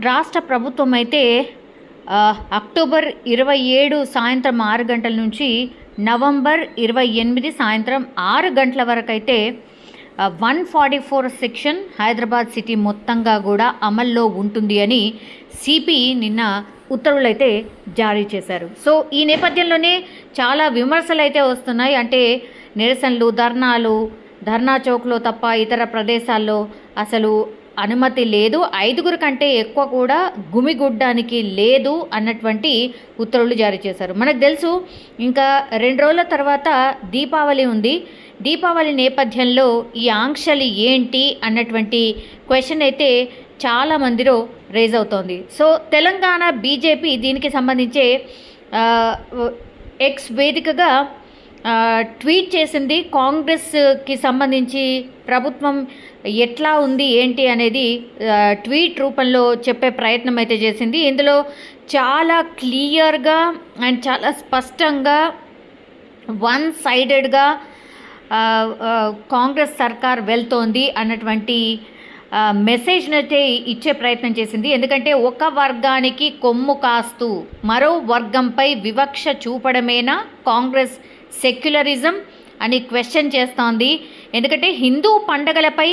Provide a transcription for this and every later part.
రాష్ట్ర ప్రభుత్వం అయితే అక్టోబర్ 27 సాయంత్రం 6 గంటల నుంచి నవంబర్ 28 సాయంత్రం 6 గంటల వరకు అయితే 144 సెక్షన్ హైదరాబాద్ సిటీ మొత్తంగా కూడా అమల్లో ఉంటుంది అని సిపి నిన్న ఉత్తర్వులు అయితే జారీ చేశారు. సో ఈ నేపథ్యంలోనే చాలా విమర్శలు అయితే వస్తున్నాయి. అంటే నిరసనలు, ధర్నా చౌక్లో తప్ప ఇతర ప్రదేశాల్లో అసలు అనుమతి లేదు, 5 కంటే ఎక్కువ కూడా గుమిగూడ్డానికి లేదు అన్నటువంటి ఉత్తర్వులు జారీ చేశారు. మనకు తెలుసు ఇంకా 2 రోజుల తర్వాత దీపావళి ఉంది. దీపావళి నేపథ్యంలో ఈ ఆంక్షలు ఏంటి అన్నటువంటి క్వశ్చన్ అయితే చాలా మందిలో రేజ్ అవుతోంది. సో తెలంగాణ బీజేపీ దీనికి సంబంధించే ఎక్స్ వేదికగా ట్వీట్ చేసింది. కాంగ్రెస్కి సంబంధించి ప్రభుత్వం ఎట్లా ఉంది ఏంటి అనేది ట్వీట్ రూపంలో చెప్పే ప్రయత్నం అయితే చేసింది. ఇందులో చాలా క్లియర్గా అండ్ చాలా స్పష్టంగా వన్ సైడెడ్గా కాంగ్రెస్ సర్కార్ వెళ్తోంది అన్నటువంటి మెసేజ్ని అయితే ఇచ్చే ప్రయత్నం చేసింది. ఎందుకంటే ఒక వర్గానికి కొమ్ము కాస్తూ మరో వర్గంపై వివక్ష చూపడమేనా కాంగ్రెస్ సెక్యులరిజం అని క్వశ్చన్ చేస్తోంది. ఎందుకంటే హిందూ పండుగలపై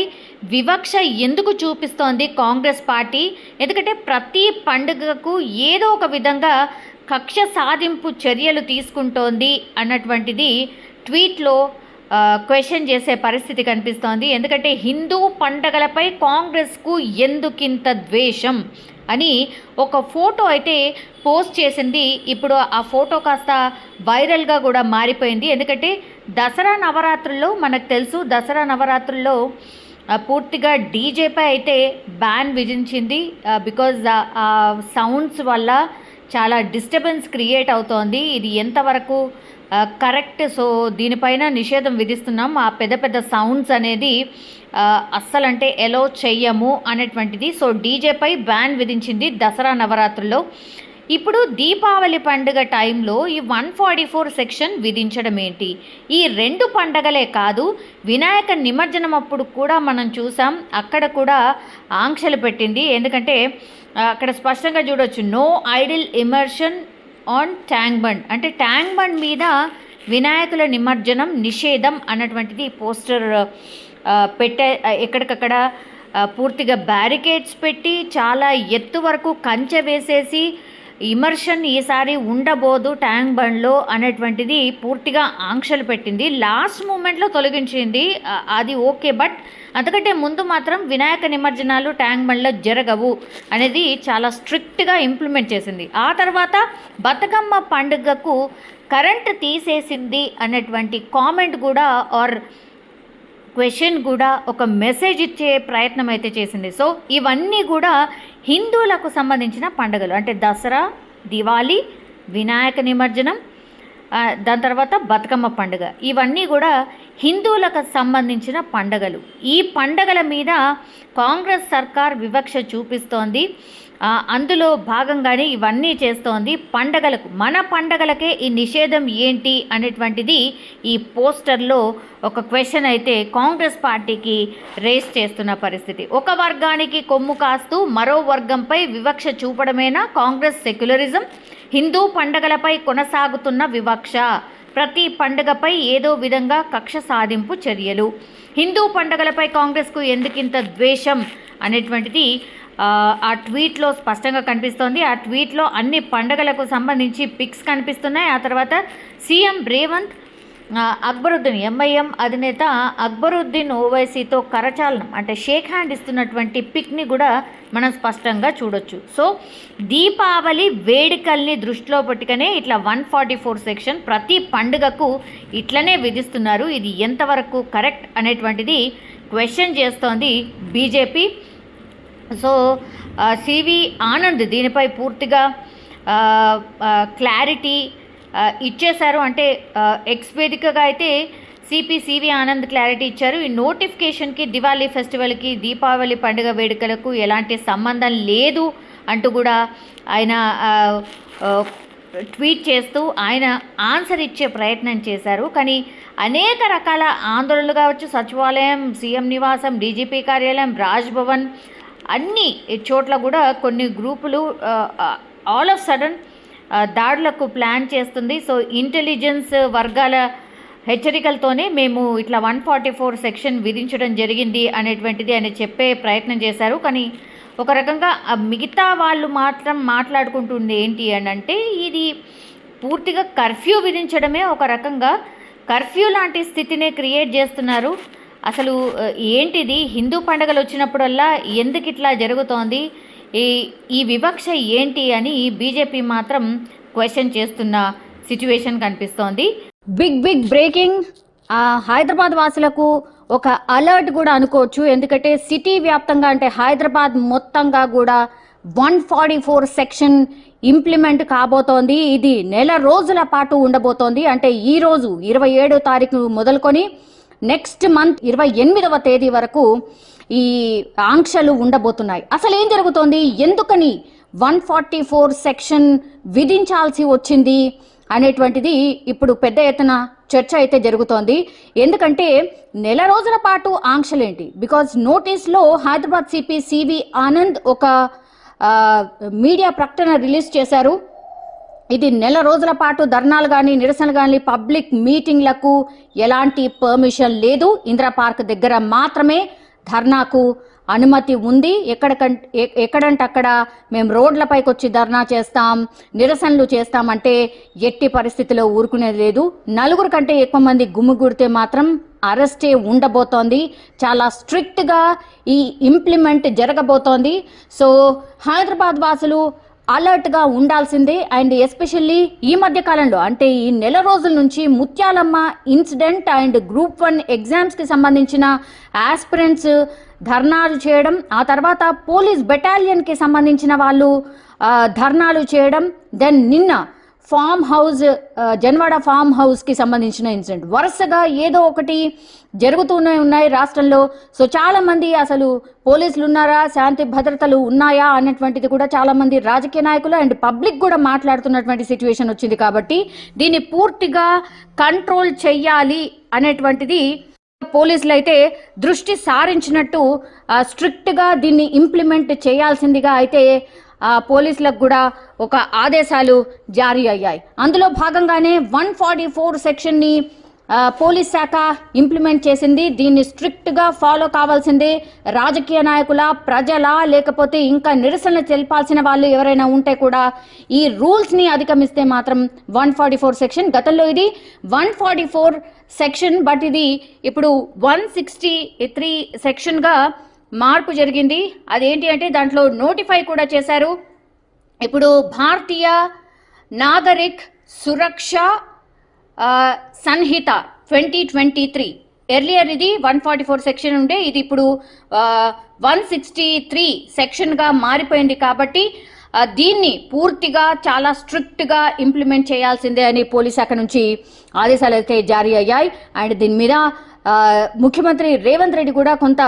వివక్ష ఎందుకు చూపిస్తోంది కాంగ్రెస్ పార్టీ? ఎందుకంటే ప్రతి పండుగకు ఏదో ఒక విధంగా కక్ష సాధింపు చర్యలు తీసుకుంటోంది అన్నటువంటిది ట్వీట్లో క్వశ్చన్ చేసే పరిస్థితి కనిపిస్తోంది. ఎందుకంటే హిందూ పండుగలపై కాంగ్రెస్కు ఎందుకింత ద్వేషం అని ఒక ఫోటో అయితే పోస్ట్ చేసింది. ఇప్పుడు ఆ ఫోటో కాస్త వైరల్గా కూడా మారిపోయింది. ఎందుకంటే దసరా నవరాత్రుల్లో మనకు తెలుసు, దసరా నవరాత్రుల్లో పూర్తిగా డీజేపై అయితే బ్యాన్ విధించింది. బికాజ్ సౌండ్స్ వల్ల చాలా డిస్టర్బెన్స్ క్రియేట్ అవుతోంది. ఇది ఎంతవరకు కరెక్ట్? సో దీనిపైన నిషేధం విధిస్తున్నాం. ఆ పెద్ద సౌండ్స్ అనేది అస్సలంటే ఎలో చెయ్యము అనేటువంటిది. సో డీజేపై బ్యాన్ విధించింది దసరా నవరాత్రుల్లో. ఇప్పుడు దీపావళి పండుగ టైంలో ఈ 144 సెక్షన్ విధించడం ఏంటి? ఈ 2 పండగలే కాదు, వినాయక నిమజ్జనం అప్పుడు కూడా మనం చూసాం, అక్కడ కూడా ఆంక్షలు పెట్టింది. ఎందుకంటే అక్కడ స్పష్టంగా చూడొచ్చు, no idol immersion on tank bund, అంటే ట్యాంక్ బండ్ మీద వినాయకుల నిమజ్జనం నిషేధం అన్నటువంటిది పోస్టర్ ఎక్కడికక్కడ పూర్తిగా బ్యారికేడ్స్ పెట్టి చాలా ఎత్తు వరకు కంచె వేసేసి ఇమర్షన్ ఈసారి ఉండబోదు ట్యాంక్ బండ్లో అనేటువంటిది పూర్తిగా ఆంక్షలు పెట్టింది. లాస్ట్ మూమెంట్లో తొలగించింది, అది ఓకే. బట్ అంతకంటే ముందు మాత్రం వినాయక నిమజ్జనాలు ట్యాంక్ బండ్లో జరగవు అనేది చాలా స్ట్రిక్ట్గా ఇంప్లిమెంట్ చేసింది. ఆ తర్వాత బతుకమ్మ పండుగకు కరెంట్ తీసేసింది అనేటువంటి కామెంట్ కూడా ఆర్ క్వశ్చన్ కూడా ఒక మెసేజ్ ఇచ్చే ప్రయత్నం అయితే చేసింది. సో ఇవన్నీ కూడా హిందువులకు సంబంధించిన పండుగలు, అంటే దసరా, దివాళీ, వినాయక నిమజ్జనం, దాని తర్వాత బతుకమ్మ పండుగ, ఇవన్నీ కూడా హిందువులకు సంబంధించిన పండుగలు. ఈ పండుగల మీద కాంగ్రెస్ సర్కార్ వివక్ష చూపిస్తోంది. అందులో భాగంగానే ఇవన్నీ చేస్తోంది. పండగలకు, మన పండగలకే ఈ నిషేధం ఏంటి అనేటువంటిది ఈ పోస్టర్లో ఒక క్వశ్చన్ అయితే కాంగ్రెస్ పార్టీకి రేస్ చేస్తున్న పరిస్థితి. ఒక వర్గానికి కొమ్ము కాస్తూ మరో వర్గంపై వివక్ష చూపడమేనా కాంగ్రెస్ సెక్యులరిజం? హిందూ పండగలపై కొనసాగుతున్న వివక్ష, ప్రతి పండుగపై ఏదో విధంగా కక్ష సాధింపు చర్యలు, హిందూ పండుగలపై కాంగ్రెస్కు ఎందుకింత ద్వేషం అనేటువంటిది ఆ ట్వీట్లో స్పష్టంగా కనిపిస్తోంది. ఆ ట్వీట్లో అన్ని పండుగలకు సంబంధించి పిక్స్ కనిపిస్తున్నాయి. ఆ తర్వాత సీఎం రేవంత్ అక్బరుద్దీన్, ఎంఐఎం అధినేత అక్బరుద్దీన్ ఓవైసీతో కరచాలనం, అంటే షేక్ హ్యాండ్ ఇస్తున్నటువంటి పిక్ని కూడా మనం స్పష్టంగా చూడొచ్చు. సో దీపావళి వేడుకల్ని దృష్టిలో పెట్టుకునే ఇట్లా 144 సెక్షన్ ప్రతి పండుగకు ఇట్లనే విధిస్తున్నారు. ఇది ఎంతవరకు కరెక్ట్ అనేటువంటిది క్వశ్చన్ చేస్తోంది బీజేపీ. సో సివి ఆనంద్ దీనిపై పూర్తిగా క్లారిటీ ఇచ్చేశారు. అంటే ఎక్స్ వేదికగా అయితే సివి ఆనంద్ క్లారిటీ ఇచ్చారు. ఈ నోటిఫికేషన్కి దివాళీ ఫెస్టివల్కి, దీపావళి పండుగ వేడుకలకు ఎలాంటి సంబంధం లేదు అంటూ కూడా ఆయన ట్వీట్ చేస్తూ ఆయన ఆన్సర్ ఇచ్చే ప్రయత్నం చేశారు. కానీ అనేక రకాల ఆందోళనలు కావచ్చు, సచివాలయం, సీఎం నివాసం, డీజీపీ కార్యాలయం, రాజ్భవన్ అన్ని చోట్ల కూడా కొన్ని గ్రూపులు ఆల్ ఆఫ్ సడన్ దాడులకు ప్లాన్ చేస్తుంది. సో ఇంటెలిజెన్స్ వర్గాల హెచ్చరికలతోనే మేము ఇట్లా 144 సెక్షన్ విధించడం జరిగింది అనేటువంటిది ఆయన చెప్పే ప్రయత్నం చేశారు. కానీ ఒక రకంగా మిగతా వాళ్ళు మాత్రం మాట్లాడుకుంటుంది ఏంటి అని అంటే, ఇది పూర్తిగా కర్ఫ్యూ విధించడమే ఒక రకంగా కర్ఫ్యూ లాంటి స్థితినే క్రియేట్ చేస్తున్నారు. అసలు ఏంటిది, హిందూ పండుగలు వచ్చినప్పుడల్లా ఎందుకు ఇట్లా జరుగుతోంది, ఈ వివక్ష ఏంటి అని బీజేపీ మాత్రం క్వశ్చన్ చేస్తున్న సిచ్యువేషన్ కనిపిస్తోంది. Big breaking. హైదరాబాద్ వాసులకు ఒక అలర్ట్ కూడా అనుకోవచ్చు. ఎందుకంటే సిటీ వ్యాప్తంగా అంటే హైదరాబాద్ మొత్తంగా కూడా 144 సెక్షన్ ఇంప్లిమెంట్ కాబోతోంది. ఇది నెల రోజుల పాటు ఉండబోతోంది. అంటే ఈ రోజు 27వ తారీఖు మొదలుకొని నెక్స్ట్ మంత్ 28వ తేదీ వరకు ఈ ఆంక్షలు ఉండబోతున్నాయి. అసలు ఏం జరుగుతోంది, ఎందుకని 144 సెక్షన్ విధించాల్సి వచ్చింది అనేటువంటిది ఇప్పుడు పెద్ద ఎత్తున చర్చ అయితే జరుగుతోంది. ఎందుకంటే నెల రోజుల పాటు ఆంక్షలేంటి, బికాజ్ నోటీస్లో హైదరాబాద్ సిపి సివి ఆనంద్ ఒక మీడియా ప్రకటన రిలీజ్ చేశారు. ఇది నెల రోజుల పాటు ధర్నాలు కానీ నిరసనలు కానీ పబ్లిక్ మీటింగ్లకు ఎలాంటి పర్మిషన్ లేదు. ఇందిరా పార్క్ దగ్గర మాత్రమే ధర్నాకు అనుమతి ఉంది. ఎక్కడంటే అక్కడ మేము రోడ్లపైకి వచ్చి ధర్నా చేస్తాం, నిరసనలు చేస్తామంటే ఎట్టి పరిస్థితిలో ఊరుకునేది లేదు. 4 కంటే ఎక్కువ మంది గుమిగూడితే మాత్రం అరెస్టే ఉండబోతోంది. చాలా స్ట్రిక్ట్గా ఈ ఇంప్లిమెంట్ జరగబోతోంది. సో హైదరాబాద్ వాసులు అలర్ట్గా ఉండాల్సిందే. అండ్ ఎస్పెషల్లీ ఈ మధ్య కాలంలో అంటే ఈ నెల రోజుల నుంచి ముత్యాలమ్మ ఇన్సిడెంట్ అండ్ గ్రూప్ 1 ఎగ్జామ్స్కి సంబంధించిన ఆస్పిరెంట్స్ ధర్నాలు చేయడం, ఆ తర్వాత పోలీస్ బెటాలియన్కి సంబంధించిన వాళ్ళు ధర్నాలు చేయడం, దెన్ నిన్న ఫామ్ హౌస్ జన్వాడ ఫామ్ హౌస్కి సంబంధించిన ఇన్సిడెంట్, వరుసగా ఏదో ఒకటి జరుగుతూనే ఉన్నాయి రాష్ట్రంలో. సో చాలామంది అసలు పోలీసులు ఉన్నారా, శాంతి భద్రతలు ఉన్నాయా అన్నటువంటిది కూడా చాలామంది రాజకీయ నాయకులు అండ్ పబ్లిక్ కూడా మాట్లాడుతున్నటువంటి సిచ్యువేషన్ వచ్చింది. కాబట్టి దీన్ని పూర్తిగా కంట్రోల్ చెయ్యాలి అనేటువంటిది పోలీసులు అయితే దృష్టి సారించినట్టు స్ట్రిక్ట్గా దీన్ని ఇంప్లిమెంట్ చేయాల్సిందిగా అయితే పోలీసులకు కూడా ఒక ఆదేశాలు జారీ అయ్యాయి. అందులో భాగంగానే 144 సెక్షన్ని పోలీస్ శాఖ ఇంప్లిమెంట్ చేసింది. దీన్ని స్ట్రిక్ట్గా ఫాలో కావాల్సిందే. రాజకీయ నాయకుల, ప్రజల, లేకపోతే ఇంకా నిరసన తెలపాల్సిన వాళ్ళు ఎవరైనా ఉంటే కూడా ఈ రూల్స్ని అధిగమిస్తే మాత్రం 144 సెక్షన్, గతంలో ఇది 144 సెక్షన్, బట్ ఇది ఇప్పుడు 163 సెక్షన్గా మార్పు జరిగింది. అదేంటి అంటే దాంట్లో నోటిఫై కూడా చేశారు. ఇప్పుడు భారతీయ నాగరిక్ సురక్ష సంహిత 2023, ఎర్లియర్ ఇది 144 సెక్షన్ ఉండే, ఇది ఇప్పుడు 163 సెక్షన్గా మారిపోయింది. కాబట్టి దీన్ని పూర్తిగా చాలా స్ట్రిక్ట్గా ఇంప్లిమెంట్ చేయాల్సిందే అని పోలీస్ శాఖ నుంచి ఆదేశాలు అయితే జారీ అయ్యాయి. అండ్ దీని మీద ముఖ్యమంత్రి రేవంత్ రెడ్డి కూడా కొంత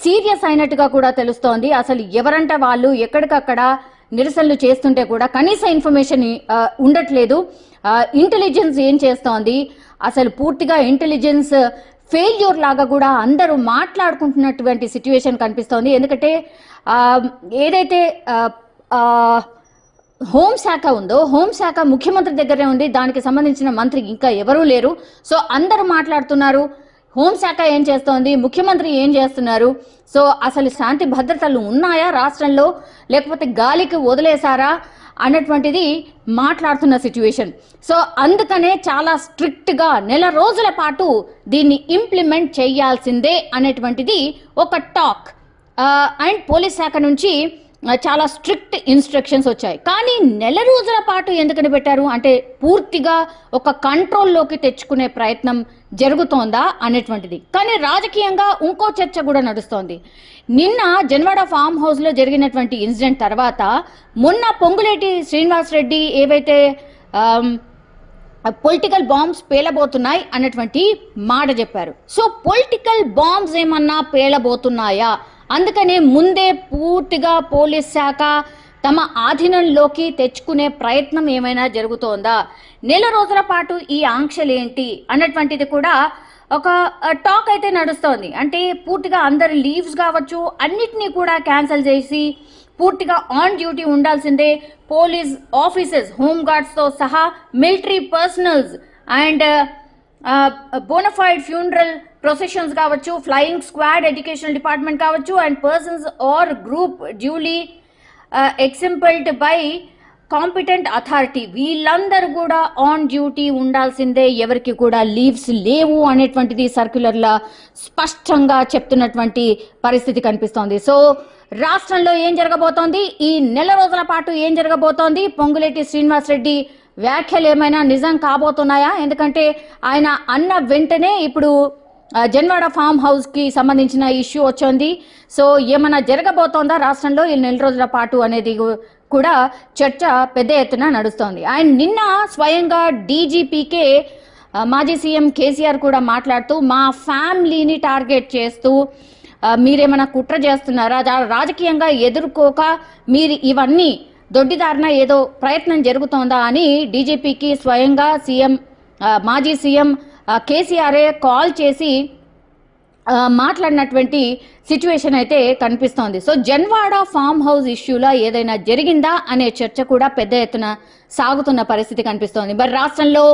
సీరియస్ అయినట్టుగా కూడా తెలుస్తోంది. అసలు ఎవరంటే వాళ్ళు ఎక్కడికక్కడ నిరసనలు చేస్తుంటే కూడా కనీస ఇన్ఫర్మేషన్ ఉండట్లేదు. ఇంటెలిజెన్స్ ఏం చేస్తోంది, అసలు పూర్తిగా ఇంటెలిజెన్స్ ఫెయిల్యూర్ లాగా కూడా అందరూ మాట్లాడుకుంటున్నటువంటి సిచ్యువేషన్ కనిపిస్తోంది. ఎందుకంటే ఏదైతే హోంశాఖ ఉందో, హోంశాఖ ముఖ్యమంత్రి దగ్గరే ఉంది, దానికి సంబంధించిన మంత్రి ఇంకా ఎవరూ లేరు. సో అందరూ మాట్లాడుతున్నారు, హోంశాఖ ఏం చేస్తోంది, ముఖ్యమంత్రి ఏం చేస్తున్నారు, సో అసలు శాంతి భద్రతలు ఉన్నాయా రాష్ట్రంలో, లేకపోతే గాలికి వదిలేశారా అన్నటువంటిది మాట్లాడుతున్న సిచ్యువేషన్. సో అందుకనే చాలా స్ట్రిక్ట్గా నెల రోజుల పాటు దీన్ని ఇంప్లిమెంట్ చేయాల్సిందే అనేటువంటిది ఒక టాక్. అండ్ పోలీస్ శాఖ నుంచి చాలా స్ట్రిక్ట్ ఇన్స్ట్రక్షన్స్ వచ్చాయి. కానీ నెల రోజుల పాటు ఎందుకని పెట్టారు అంటే పూర్తిగా ఒక కంట్రోల్లోకి తెచ్చుకునే ప్రయత్నం జరుగుతోందా అనేటువంటిది. కానీ రాజకీయంగా ఇంకో చర్చ కూడా నడుస్తోంది. నిన్న జన్వాడ ఫామ్ హౌస్లో జరిగినటువంటి ఇన్సిడెంట్ తర్వాత మొన్న పొంగులేటి శ్రీనివాస్ రెడ్డి ఏవైతే పొలిటికల్ బాంబ్స్ పేలబోతున్నాయి అన్నటువంటి మాట చెప్పారు. సో పొలిటికల్ బాంబ్స్ ఏమన్నా పేలబోతున్నాయా, అందుకనే ముందే పూర్తిగా పోలీస్ శాఖ తమ ఆధీనంలోకి తెచ్చుకునే ప్రయత్నం ఏమైనా జరుగుతోందా, నెల రోజుల పాటు ఈ ఆంక్షలేంటి అన్నటువంటిది కూడా ఒక టాక్ అయితే నడుస్తోంది. అంటే పూర్తిగా అందరి లీవ్స్ కావచ్చు అన్నిటినీ కూడా క్యాన్సిల్ చేసి పూర్తిగా ఆన్ డ్యూటీ ఉండాల్సిందే. పోలీస్ ఆఫీసర్స్, హోమ్ గార్డ్స్తో సహా military personnels and bona fide funeral processions కావచ్చు, ఫ్లయింగ్ స్క్వాడ్, ఎడ్యుకేషనల్ డిపార్ట్మెంట్ కావచ్చు and persons or group duly exempted by competent authority, వీళ్ళందరూ కూడా ఆన్ డ్యూటీ ఉండాల్సిందే, ఎవరికి కూడా లీవ్స్ లేవు అనేటువంటిది సర్క్యులర్లా స్పష్టంగా చెప్తున్నటువంటి పరిస్థితి కనిపిస్తోంది. సో రాష్ట్రంలో ఏం జరగబోతోంది, ఈ నెల రోజుల పాటు ఏం జరగబోతోంది, పొంగులేటి శ్రీనివాసరెడ్డి వ్యాఖ్యలు ఏమైనా నిజం కాబోతున్నాయా? ఎందుకంటే ఆయన అన్న వెంటనే ఇప్పుడు జన్వాడ ఫామ్ హౌస్ కి సంబంధించిన ఇష్యూ వచ్చింది. సో ఏమైనా జరగబోతోందా రాష్ట్రంలో ఈ నెల రోజుల పాటు అనేది కూడా చర్చ పెద్ద ఎత్తున నడుస్తోంది. ఆయన నిన్న స్వయంగా డీజీపీకే మాజీ సీఎం కేసీఆర్ కూడా మాట్లాడుతూ మా ఫ్యామిలీని టార్గెట్ చేస్తూ మీరేమైనా కుట్ర చేస్తున్నారా, రాజకీయంగా ఎదుర్కోక మీరు ఇవన్నీ దొడ్డిదారిన ఏదో ప్రయత్నం జరుగుతోందా అని డీజీపీకి స్వయంగా మాజీ సీఎం కేసీఆరే కాల్ చేసి మాట్లాడినటువంటి సిచ్యువేషన్ అయితే కనిపిస్తోంది. సో జన్వాడ ఫామ్ హౌస్ ఇష్యూలో ఏదైనా జరిగిందా అనే చర్చ కూడా పెద్ద ఎత్తున సాగుతున్న పరిస్థితి కనిపిస్తోంది. మరి రాష్ట్రంలో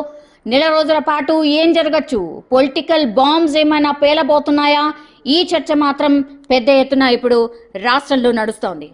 నెల రోజుల పాటు ఏం జరగచ్చు, పొలిటికల్ బాంబ్స్ ఏమైనా పేలబోతున్నాయా, ఈ చర్చ మాత్రం పెద్ద ఎత్తున ఇప్పుడు రాష్ట్రంలో నడుస్తోంది.